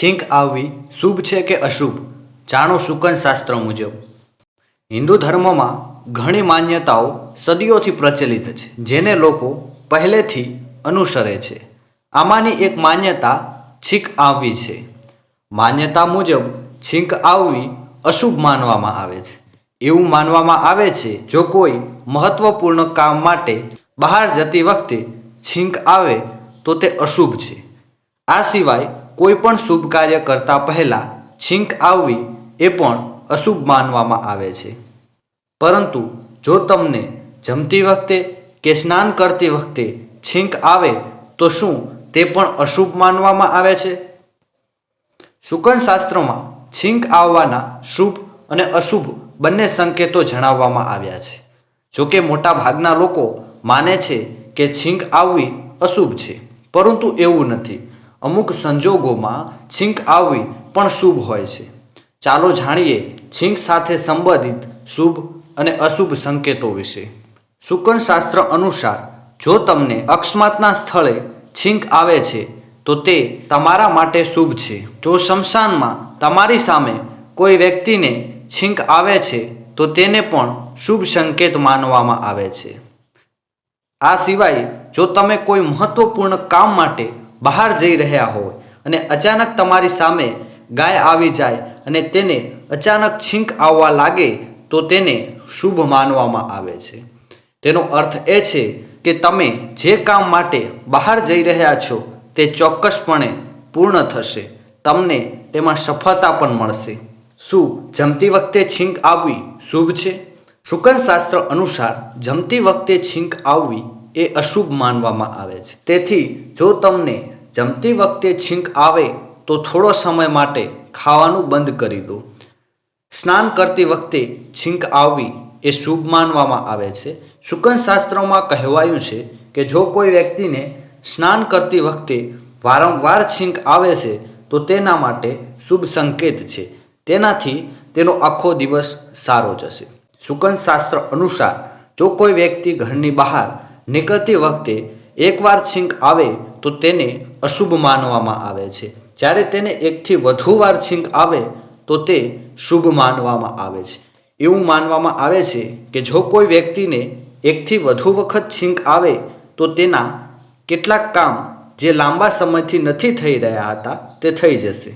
છીંક આવવી શુભ છે કે અશુભ? જાણો શુકન શાસ્ત્ર મુજબ. હિન્દુ ધર્મમાં ઘણી માન્યતાઓ સદીઓથી પ્રચલિત છે, જેને લોકો પહેલેથી અનુસરે છે. આમાંની એક માન્યતા છીંક આવવી છે. માન્યતા મુજબ છીંક આવવી અશુભ માનવામાં આવે છે. એવું માનવામાં આવે છે જો કોઈ મહત્વપૂર્ણ કામ માટે બહાર જતી વખતે છીંક આવે તો તે અશુભ છે. આ સિવાય કોઈ પણ શુભ કાર્ય કરતા પહેલાં છીંક આવવી એ પણ અશુભ માનવામાં આવે છે. પરંતુ જો તમને જમતી વખતે કે સ્નાન કરતી વખતે છીંક આવે તો શું તે પણ અશુભ માનવામાં આવે છે? શુકન શાસ્ત્રમાં છીંક આવવાના શુભ અને અશુભ બંને સંકેતો જણાવવામાં આવ્યા છે. જોકે મોટા ભાગના લોકો માને છે કે છીંક આવવી અશુભ છે, પરંતુ એવું નથી. અમુક સંજોગોમાં છીંક આવવી પણ શુભ હોય છે. ચાલો જાણીએ છીંક સાથે સંબંધિત શુભ અને અશુભ સંકેતો વિશે. શુકન શાસ્ત્ર અનુસાર જો તમને અકસ્માતના સ્થળે છીંક આવે છે તો તે તમારા માટે શુભ છે. જો સ્મશાનમાં તમારી સામે કોઈ વ્યક્તિને છીંક આવે છે તો તેને પણ શુભ સંકેત માનવામાં આવે છે. આ સિવાય જો તમે કોઈ મહત્વપૂર્ણ કામ માટે બહાર જઈ રહ્યા હોય અને અચાનક તમારી સામે ગાય આવી જાય અને તેને અચાનક છીંક આવવા લાગે તો તેને શુભ માનવામાં આવે છે. તેનો અર્થ એ છે કે તમે જે કામ માટે બહાર જઈ રહ્યા છો તે ચોક્કસપણે પૂર્ણ થશે. તમને તેમાં સફળતા પણ મળશે. શું જમતી વખતે છીંક આવવી શુભ છે? શુકન શાસ્ત્ર અનુસાર જમતી વખતે છીંક આવવી એ અશુભ માનવામાં આવે છે. તેથી જો તમને જમતી વખતે છીંક આવે તો થોડો સમય માટે ખાવાનું બંધ કરી દો. સ્નાન કરતી વખતે છીંક આવવી એ શુભ માનવામાં આવે છે. શુકન શાસ્ત્રમાં કહેવાયું છે કે જો કોઈ વ્યક્તિને સ્નાન કરતી વખતે વારંવાર છીંક આવે છે તો તેના માટે શુભ સંકેત છે. તેનાથી તેનો આખો દિવસ સારો જશે. શુકન શાસ્ત્ર અનુસાર જો કોઈ વ્યક્તિ ઘરની બહાર નીકળતી વખતે એકવાર છીંક આવે તો તેને અશુભ માનવામાં આવે છે. જ્યારે તેને એકથી વધુ વાર છીંક આવે તો તે શુભ માનવામાં આવે છે. એવું માનવામાં આવે છે કે જો કોઈ વ્યક્તિને એકથી વધુ વખત છીંક આવે તો તેના કેટલાક કામ જે લાંબા સમયથી નથી થઈ રહ્યા હતા તે થઈ જશે.